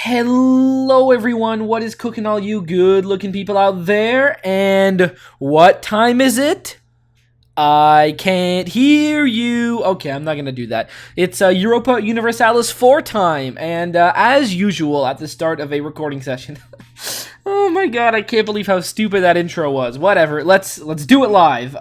Hello everyone, what is cooking all you good looking people out there? And what time is it? I can't hear you. Okay, I'm not gonna do that. It's Europa Universalis 4 time, and as usual at the start of a recording session. Oh my god, I can't believe how stupid that intro was. Whatever, let's do it live.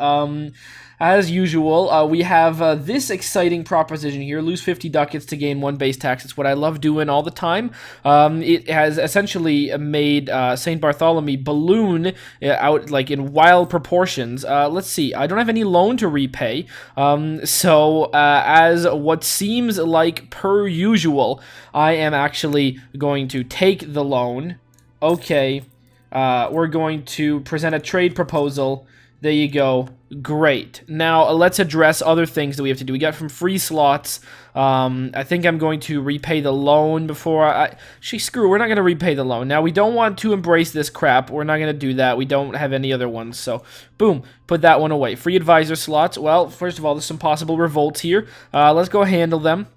As usual, we have this exciting proposition here. Lose 50 ducats to gain 1 base tax. It's what I love doing all the time. It has essentially made St. Bartholomew balloon out like in wild proportions. Let's see. I don't have any loan to repay. So as what seems like per usual, I am actually going to take the loan. Okay. We're going to present a trade proposal. There you go. Great. Now, let's address other things that we have to do. We got from free slots. I think I'm going to repay the loan before screw, we're not going to repay the loan. Now, we don't want to embrace this crap. We're not going to do that. We don't have any other ones. So, boom. Put that one away. Free advisor slots. Well, first of all, there's some possible revolts here. Let's go handle them.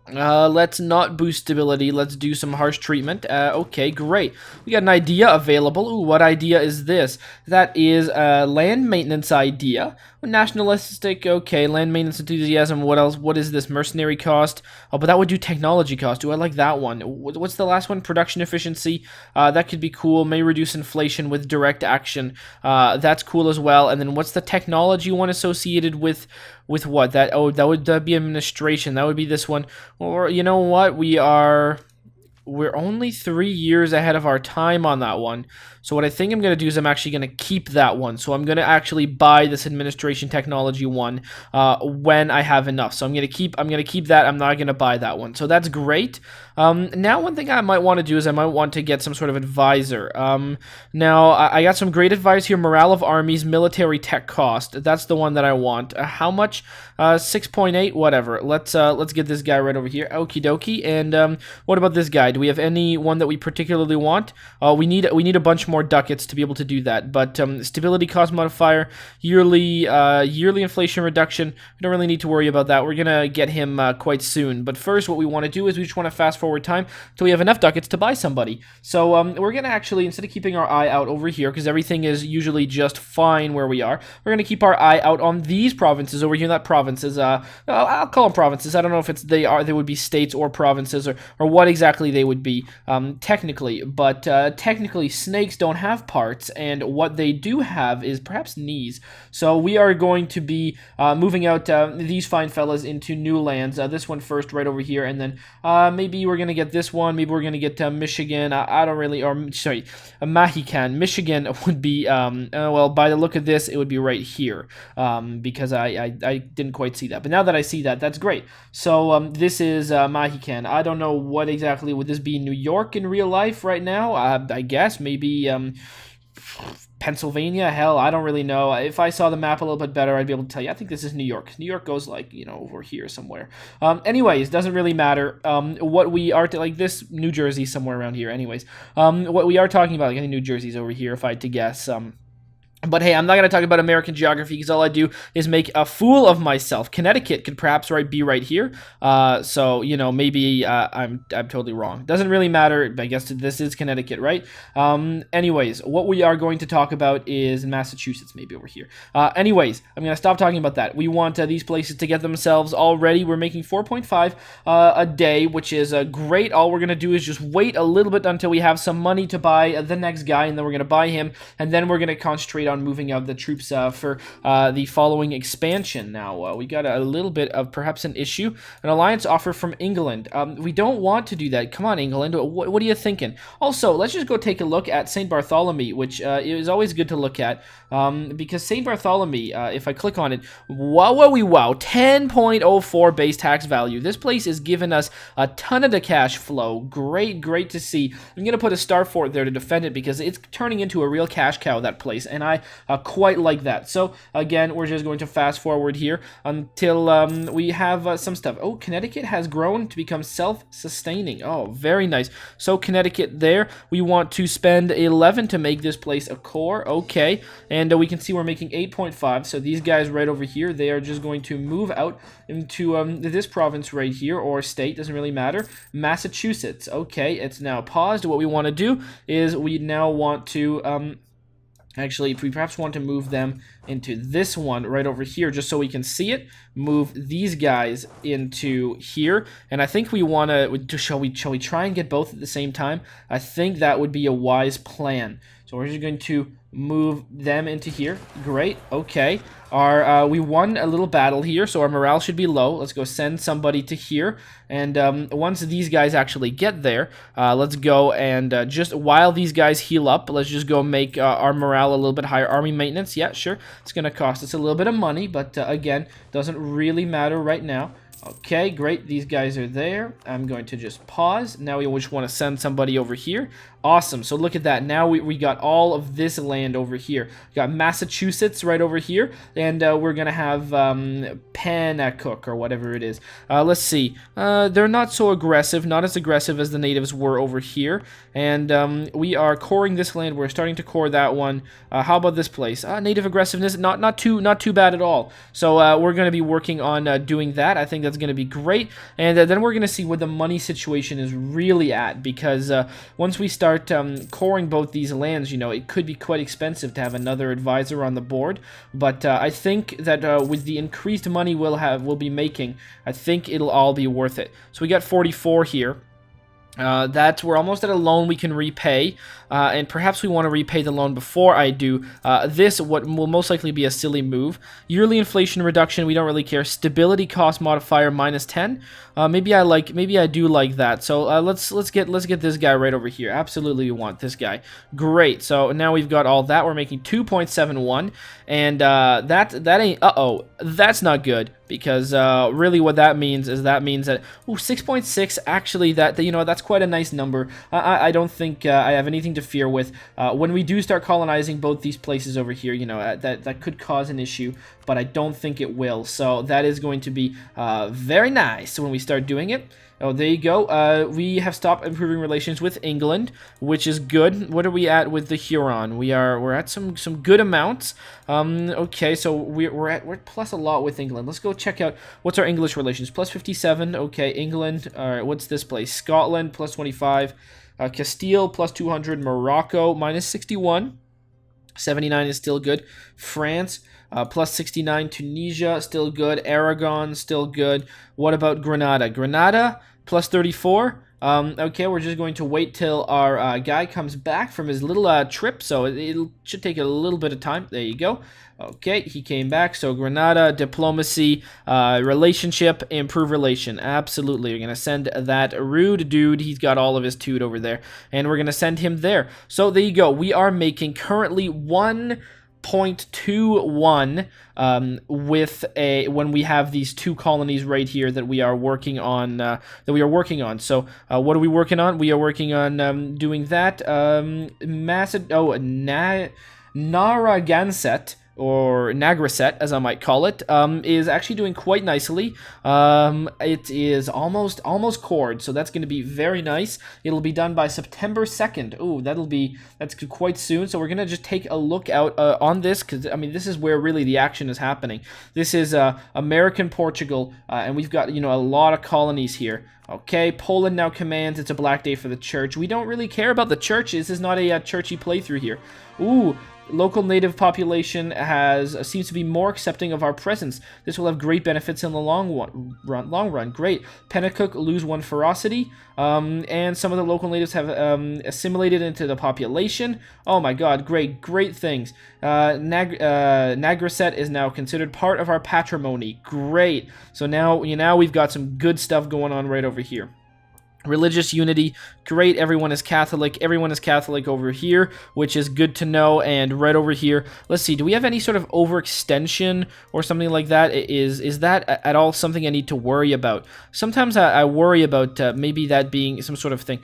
Let's not boost stability. Let's do some harsh treatment. Okay, great. We got an idea available. Ooh, what idea is this? That is a land maintenance idea. Nationalistic, okay. Land maintenance enthusiasm. What else? What is this? Mercenary cost. Oh, but that would do technology cost. Do I like that one? What's the last one? Production efficiency. That could be cool. May reduce inflation with direct action. That's cool as well. And then what's the technology one associated with what? That would be administration. That would be this one. Or you know what? We're only 3 years ahead of our time on that one. So what I think I'm going to do is I'm actually going to keep that one. So I'm going to actually buy this administration technology one when I have enough. So I'm going to keep that. I'm not going to buy that one. So that's great. Now one thing I might want to do is I might want to get some sort of advisor. Now I got some great advice here. Morale of armies, military tech cost. That's the one that I want. How much? 6.8. Whatever. Let's get this guy right over here. Okie dokie. And what about this guy? Do we have any one that we particularly want? We need a bunch more ducats to be able to do that. But stability cost modifier, yearly inflation reduction. We don't really need to worry about that. We're gonna get him quite soon. But first, what we want to do is we just want to fast forward time till we have enough ducats to buy somebody. So we're gonna actually, instead of keeping our eye out over here, because everything is usually just fine where we are, we're gonna keep our eye out on these provinces over here. That provinces, I'll call them provinces. I don't know if they would be states or provinces or what exactly they would be technically, but technically snakes don't have parts, and what they do have is perhaps knees. So we are going to be moving out these fine fellas into new lands. This one first right over here, and then maybe we're going to get this one. Maybe we're going to get Michigan. I don't really, or sorry, Mahican. Michigan would be, well, by the look of this, it would be right here because I didn't quite see that. But now that I see that, that's great. So this is Mahican. I don't know what exactly would this be. New York in real life right now? I guess maybe Pennsylvania. Hell, I don't really know. If I saw the map a little bit better, I'd be able to tell you. I think this is New York. New York goes like, over here somewhere. Anyways, doesn't really matter. What we are like this New Jersey somewhere around here. Anyways, what we are talking about, like, New Jersey's over here if I had to guess. But hey, I'm not going to talk about American geography because all I do is make a fool of myself. Connecticut could perhaps be right here. So, maybe I'm totally wrong. Doesn't really matter. I guess this is Connecticut, right? Anyways, what we are going to talk about is Massachusetts, maybe over here. Anyways, I'm going to stop talking about that. We want these places to get themselves all ready. We're making 4.5 a day, which is great. All we're going to do is just wait a little bit until we have some money to buy the next guy, and then we're going to buy him, and then we're going to concentrate on moving out the troops for the following expansion. Now, we got a little bit of perhaps an issue. An alliance offer from England. We don't want to do that. Come on, England. What are you thinking? Also, let's just go take a look at St. Bartholomew, which is always good to look at because St. Bartholomew, if I click on it, wow, 10.04 base tax value. This place is giving us a ton of the cash flow. Great to see. I'm going to put a star fort there to defend it because it's turning into a real cash cow, that place, and I quite like that. So again, we're just going to fast forward here until we have some stuff. Oh, Connecticut has grown to become self-sustaining. Oh, very nice. So Connecticut there, we want to spend 11 to make this place a core. Okay, and we can see we're making 8.5. So these guys right over here, they are just going to move out into this province right here, or state, doesn't really matter. Massachusetts. Okay, it's now paused. What we want to do is we now want to actually, if we perhaps want to move them into this one right over here, just so we can see it, move these guys into here. And I think we want to, shall we try and get both at the same time? I think that would be a wise plan. So we're just going to move them into here. Great. Okay. We won a little battle here, so our morale should be low. Let's go send somebody to here. And once these guys actually get there, let's go and just while these guys heal up, let's just go make our morale a little bit higher. Army maintenance, yeah, sure. It's going to cost us a little bit of money, but again, doesn't really matter right now. Okay, great. These guys are there. I'm going to just pause. Now we just want to send somebody over here. Awesome. So look at that. Now we got all of this land over here. We got Massachusetts right over here. And we're going to have Pennacook or whatever it is. Let's see. They're not so aggressive. Not as aggressive as the natives were over here. And we are coring this land. We're starting to core that one. How about this place? Native aggressiveness. Not too bad at all. So we're going to be working on doing that. I think that's going to be great. And then we're going to see where the money situation is really at. Because once we start coring both these lands, you know, it could be quite expensive to have another advisor on the board, but I think that with the increased money we'll be making, I think it'll all be worth it. So we got 44 here. We're almost at a loan we can repay, and perhaps we want to repay the loan before I do this, what will most likely be a silly move. Yearly inflation reduction, we don't really care. Stability cost modifier -10. Maybe I do like that. So let's get this guy right over here. Absolutely, we want this guy. Great. So now we've got all that. We're making 2.71, and that ain't. That's not good. Because really what that means is that 6.6, actually that's quite a nice number. I don't think I have anything to fear with. When we do start colonizing both these places over here, that could cause an issue, but I don't think it will. So that is going to be very nice when we start doing it. Oh, there you go. We have stopped improving relations with England, which is good. What are we at with the Huron? We're at some good amounts. Okay, so we're plus a lot with England. Let's go check out what's our English relations. Plus 57. Okay, England. All right, what's this place? Scotland plus 25. Castile plus 200. Morocco minus 61. 79 is still good. France plus 69. Tunisia still good. Aragon still good. What about Grenada? Grenada plus 34. Okay, we're just going to wait till our guy comes back from his little trip, so it should take a little bit of time. There you go. Okay, he came back. So Grenada, diplomacy, relationship, improve relation. Absolutely. We're going to send that rude dude. He's got all of his toot over there, and we're going to send him there. So there you go. We are making currently 1.21 when we have these two colonies right here that we are working on. So what are we working on? We are working on doing that. Narragansett, or Nagraset, as I might call it, is actually doing quite nicely. It is almost cored, so that's going to be very nice. It'll be done by September 2nd. Ooh, that's quite soon. So we're going to just take a look out on this, because I mean, this is where really the action is happening. This is American Portugal, and we've got a lot of colonies here. Okay, Poland now commands. It's a black day for the church. We don't really care about the churches. This is not a churchy playthrough here. Ooh. Local native population seems to be more accepting of our presence. This will have great benefits in the long run. Great. Pennacook lose 1 ferocity, and some of the local natives have assimilated into the population. Oh my god, great things. Nagraset is now considered part of our patrimony. Great. So now we've got some good stuff going on right over here. Religious unity, great. Everyone is Catholic. Everyone is Catholic over here, which is good to know. And right over here, let's see. Do we have any sort of overextension or something like that? Is that at all something I need to worry about? Sometimes I worry about maybe that being some sort of thing.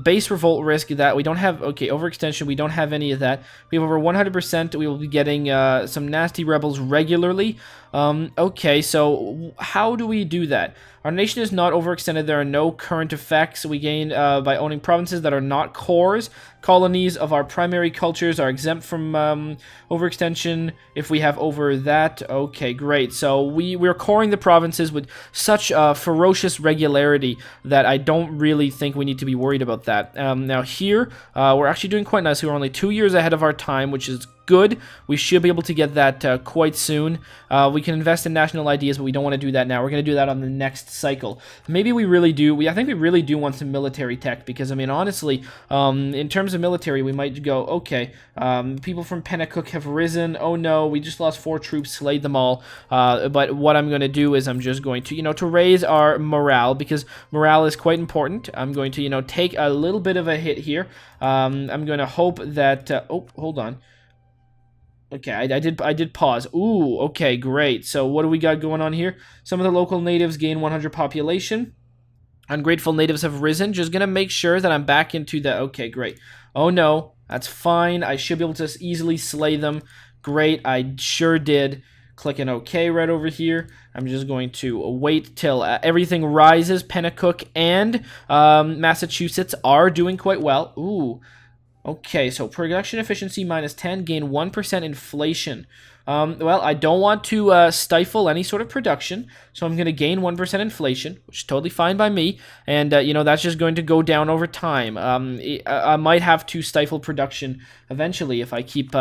Base revolt risk that we don't have. Okay, overextension. We don't have any of that. We have over 100%. We will be getting some nasty rebels regularly. Okay, so how do we do that? Our nation is not overextended. There are no current effects we gain by owning provinces that are not cores. Colonies of our primary cultures are exempt from overextension if we have over that. Okay, great. So we're coring the provinces with such ferocious regularity that I don't really think we need to be worried about that. Now here, we're actually doing quite nice. We're only 2 years ahead of our time, which is good. We should be able to get that quite soon. We can invest in national ideas, but we don't want to do that now. We're going to do that on the next cycle. Maybe we really do. I think we really do want some military tech because, I mean, honestly, in terms of military, we might go, okay, people from Pennacook have risen. Oh no, we just lost 4 troops, slayed them all. But what I'm going to do is I'm just going to, to raise our morale because morale is quite important. I'm going to, take a little bit of a hit here. I'm going to hope that, oh, hold on. Okay, I did pause. Ooh, okay, great. So what do we got going on here? Some of the local natives gain 100 population. Ungrateful natives have risen. Just gonna make sure that I'm back into the... Okay, great. Oh no, that's fine. I should be able to easily slay them. Great, I sure did. Clicking OK right over here. I'm just going to wait till everything rises. Pennacook and Massachusetts are doing quite well. Ooh. Okay, so production efficiency minus 10, gain 1% inflation. Well, I don't want to stifle any sort of production, so I'm going to gain 1% inflation, which is totally fine by me, and, that's just going to go down over time. I might have to stifle production eventually if I keep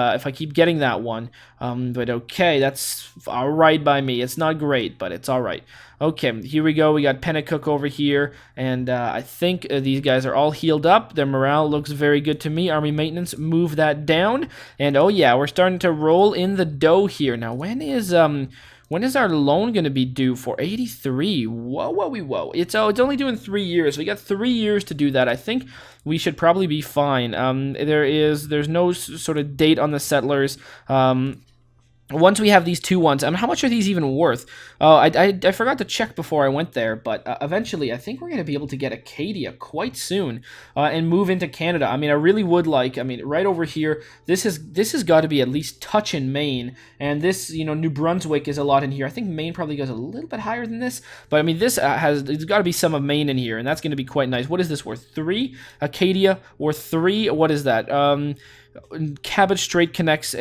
getting that one, but okay, that's all right by me. It's not great, but it's all right. Okay, here we go. We got Pennacook over here, and I think these guys are all healed up. Their morale looks very good to me. Army maintenance, move that down, and oh yeah, we're starting to roll in the dough here. Now, when is our loan going to be due for? 83. Whoa. It's only due in 3 years. We got 3 years to do that. I think we should probably be fine. There's no sort of date on the settlers. Once we have these 2 ones, how much are these even worth? I forgot to check before I went there, but eventually I think we're going to be able to get Acadia quite soon and move into Canada. I mean, I really would like, right over here, this has got to be at least touching Maine, and this, New Brunswick is a lot in here. I think Maine probably goes a little bit higher than this, but I mean, there's got to be some of Maine in here, and that's going to be quite nice. What is this worth? 3? Acadia worth 3? What is that? Cabot Strait connects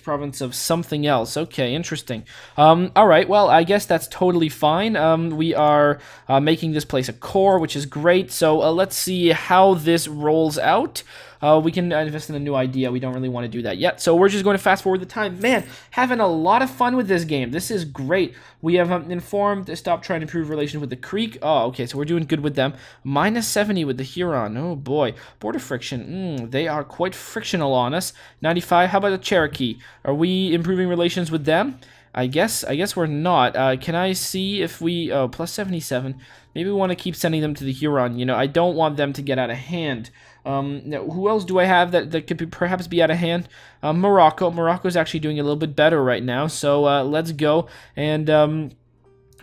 province of something else. Okay, interesting. All right, well, I guess that's totally fine. We are making this place a core, which is great. So let's see how this rolls out. We can invest in a new idea. We don't really want to do that yet. So we're just going to fast forward the time. Man, having a lot of fun with this game. This is great. We have informed to stop trying to improve relations with the Creek. Oh, okay, so we're doing good with them. Minus 70 with the Huron. Oh, boy. Border friction. They are quite frictional on us. 95. How about the Cherokee? Are we improving relations with them? I guess we're not. Can I see if we... Oh, plus 77. Maybe we want to keep sending them to the Huron. I don't want them to get out of hand. Now, who else do I have that could perhaps be out of hand? Morocco. Morocco's actually doing a little bit better right now. So let's go and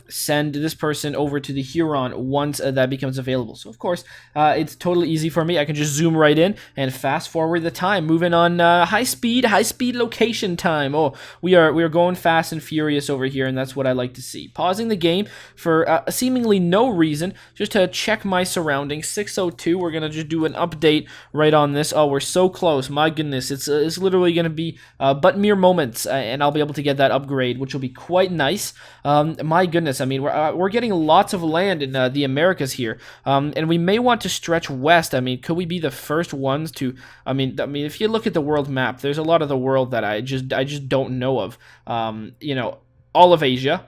send this person over to the Huron once that becomes available. So of course, it's totally easy for me. I can just zoom right in and fast forward the time. Moving on high speed location time. Oh, we are going fast and furious over here, and that's what I like to see. Pausing the game for seemingly no reason, just to check my surroundings. 6:02. We're gonna just do an update right on this. Oh, we're so close. My goodness, it's literally gonna be but mere moments, and I'll be able to get that upgrade, which will be quite nice. My goodness. I mean, we're getting lots of land in the Americas here, and we may want to stretch west. I mean, could we be the first ones to? I mean, if you look at the world map, there's a lot of the world that I just don't know of. All of Asia,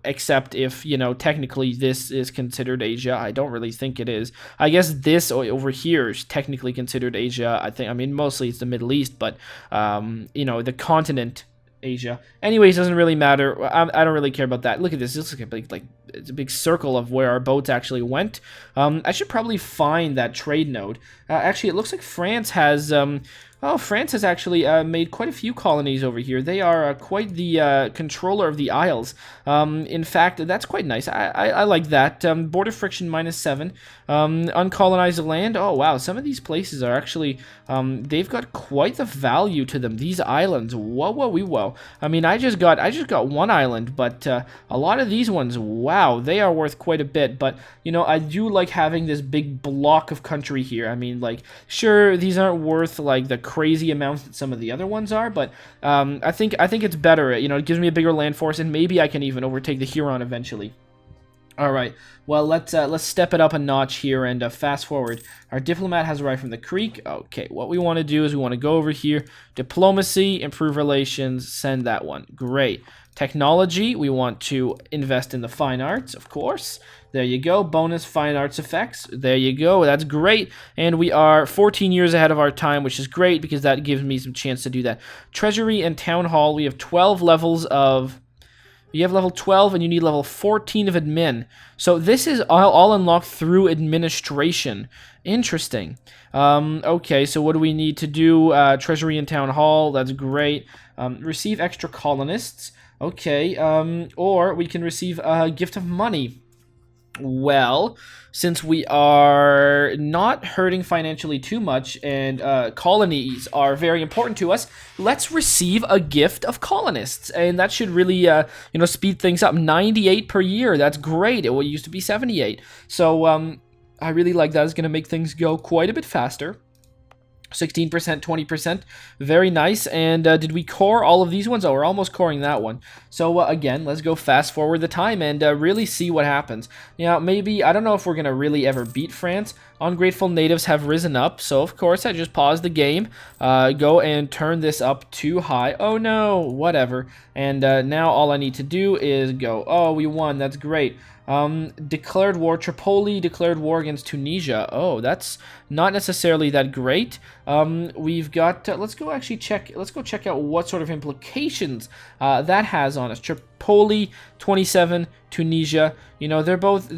except if technically this is considered Asia. I don't really think it is. I guess this over here is technically considered Asia. I mean, mostly it's the Middle East, but the continent Asia. Anyways, doesn't really matter. I don't really care about that. Look at this. This looks like a big, it's a big circle of where our boats actually went. I should probably find that trade node. Actually, it looks like France has... France has actually made quite a few colonies over here. They are quite the controller of the Isles. In fact, that's quite nice. I like that. Border friction -7. Uncolonized land. Oh, wow. Some of these places are actually... they've got quite the value to them. These islands. Whoa, whoa, whoa. I mean, I just got one island, but a lot of these ones, wow, they are worth quite a bit. But, you know, I do like having this big block of country here. I mean, like, sure, these aren't worth, like, the crazy amounts that some of the other ones are, but I think it's better. You know, it gives me a bigger land force, and maybe I can even overtake the Huron eventually. All right, well, let's step it up a notch here and fast forward. Our diplomat has arrived from the creek. Okay, what we want to do is we want to go over here, diplomacy, improve relations, send that one. Great. Technology, we want to invest in the fine arts, of course. There you go, bonus fine arts effects. There you go, that's great. And we are 14 years ahead of our time, which is great because that gives me some chance to do that. Treasury and town hall, we have 12 levels of... You have level 12 and you need level 14 of admin. So this is all unlocked through administration. Interesting. Okay, so what do we need to do? Treasury and town hall, that's great. Receive extra colonists. Okay, or we can receive a gift of money. Well, since we are not hurting financially too much and colonies are very important to us, let's receive a gift of colonists. And that should really, you know, speed things up. 98 per year, that's great. It used to be 78. So I really like that. It's going to make things go quite a bit faster. 16%, 20%, very nice. And did we core all of these ones? Oh, we're almost coring that one. So again, let's go fast forward the time and really see what happens. Now, maybe, I don't know if we're going to really ever beat France. Ungrateful natives have risen up, so of course I just pause the game, go and turn this up too high. Oh no, whatever. And now all I need to do is go, oh, we won, that's great. Declared war. Tripoli declared war against Tunisia. Oh, that's not necessarily that great. We've got, let's go check out what sort of implications that has on us. Tripoli, 27, Tunisia, you know, they're both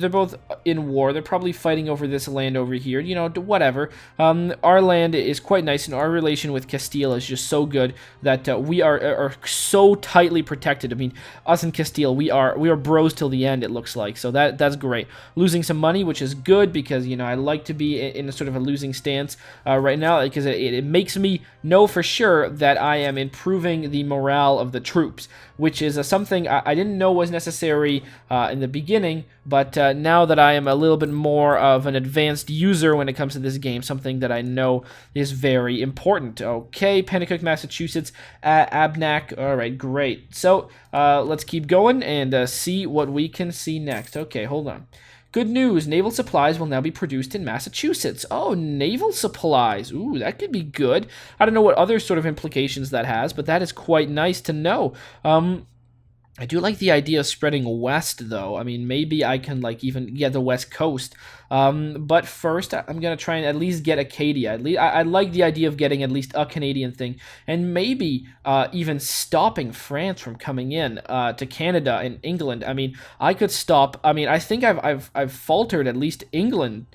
in war. They're probably fighting over this land over here, you know, whatever. Our land is quite nice, and our relation with Castile is just so good that we are so tightly protected. I mean, us and Castile, we are bros till the end, it looks like. So that's great. Losing some money, which is good because, you know, I like to be in a sort of a losing stance right now because it makes me know for sure that I am improving the morale of the troops, which is something I didn't know was necessary in the beginning, but now that I am a little bit more of an advanced user when it comes to this game, something that I know is very important. Okay, Pennacook, Massachusetts, Abnac. All right, great. So let's keep going and see what we can see next. Okay, hold on. Good news, naval supplies will now be produced in Massachusetts. Oh, naval supplies. Ooh, that could be good. I don't know what other sort of implications that has, but that is quite nice to know. I do like the idea of spreading west, though. I mean, maybe I can, like, even get the west coast. But first, I'm going to try and at least get Acadia. At least, I like the idea of getting at least a Canadian thing. And maybe even stopping France from coming in to Canada and England. I mean, I could stop. I mean, I think I've faltered at least England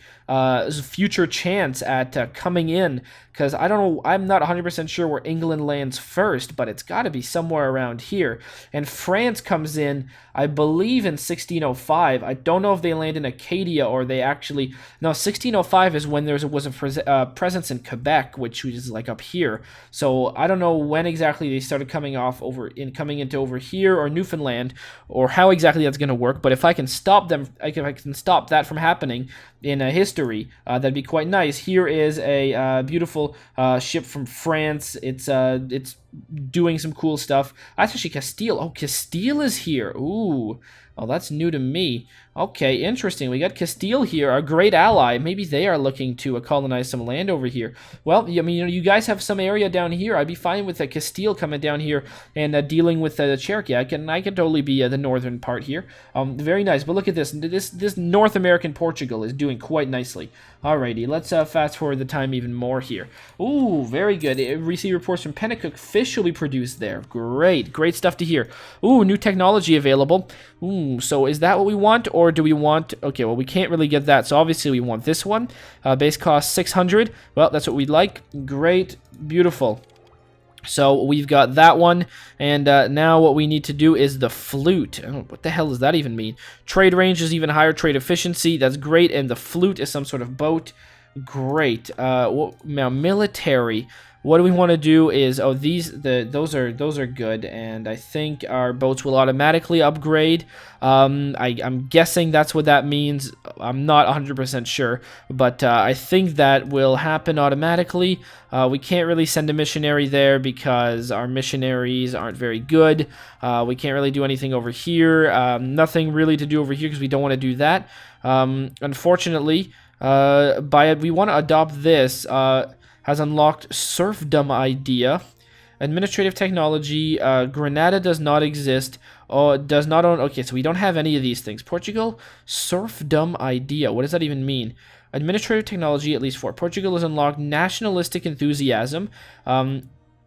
future chance at coming in, because I don't know, I'm not 100% sure where England lands first, but it's got to be somewhere around here. And France comes in, I believe, in 1605. I don't know if they land in Acadia or they actually... No, 1605 is when there was a presence in Quebec, which is like up here. So I don't know when exactly they started coming into over here or Newfoundland, or how exactly that's going to work. But if I can stop them, if I can stop that from happening in history, that'd be quite nice. Here is a beautiful ship from France. It's doing some cool stuff. That's actually Castile. Oh, Castile is here. Ooh. Oh, that's new to me. Okay, interesting. We got Castile here, our great ally. Maybe they are looking to colonize some land over here. Well, I mean, you know, you guys have some area down here. I'd be fine with Castile coming down here and dealing with the Cherokee. I can totally be the northern part here. Very nice. But look at this. This North American Portugal is doing quite nicely. Alrighty, let's fast forward the time even more here. Ooh, very good. Receive reports from Pennacook Fish fish will be produced there. Great. Great stuff to hear. Ooh, new technology available. Ooh, so is that what we want, or do we want... Okay, well, we can't really get that, so obviously we want this one. Base cost 600. Well, that's what we'd like. Great. Beautiful. So we've got that one, and now what we need to do is the flute. Oh, what the hell does that even mean? Trade range is even higher, trade efficiency, that's great, and the flute is some sort of boat. Great. Now military. What do we want to do is, oh, those are good, and I think our boats will automatically upgrade. I'm guessing that's what that means. I'm not 100% sure, but I think that will happen automatically. We can't really send a missionary there because our missionaries aren't very good. We can't really do anything over here. Nothing really to do over here because we don't want to do that. Unfortunately, we want to adopt this. Has unlocked serfdom idea. Administrative technology. Granada does not exist. Does not own... Okay, so we don't have any of these things. Portugal, serfdom idea. What does that even mean? Administrative technology, at least 4. Portugal has unlocked nationalistic enthusiasm.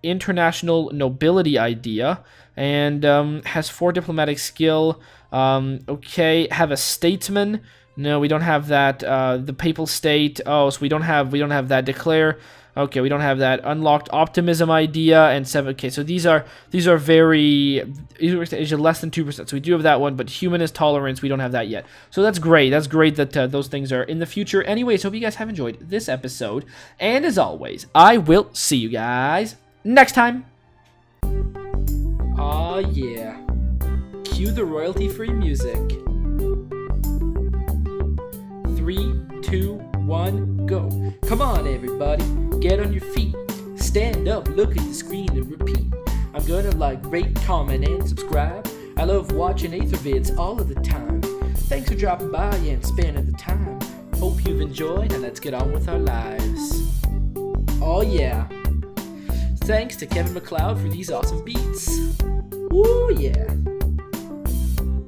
International nobility idea. And has 4 diplomatic skill. Okay, have a statesman. No, we don't have that. The papal state. Oh, so we don't have that. Declare. Okay, we don't have that. Unlocked optimism idea and 7. Okay, so these are very less than 2%. So we do have that one, but humanist tolerance, we don't have that yet. So that's great. That's great that those things are in the future. Anyways, hope you guys have enjoyed this episode. And as always, I will see you guys next time. Aw, yeah. Cue the royalty-free music. 3, 2, 1, go. Come on, everybody. Get on your feet. Stand up, look at the screen, and repeat. I'm gonna like, rate, comment, and subscribe. I love watching Athervids all of the time. Thanks for dropping by and spending the time. Hope you've enjoyed, and let's get on with our lives. Oh yeah. Thanks to Kevin MacLeod for these awesome beats. Woo yeah.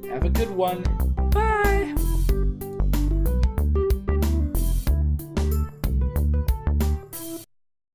Have a good one. Bye.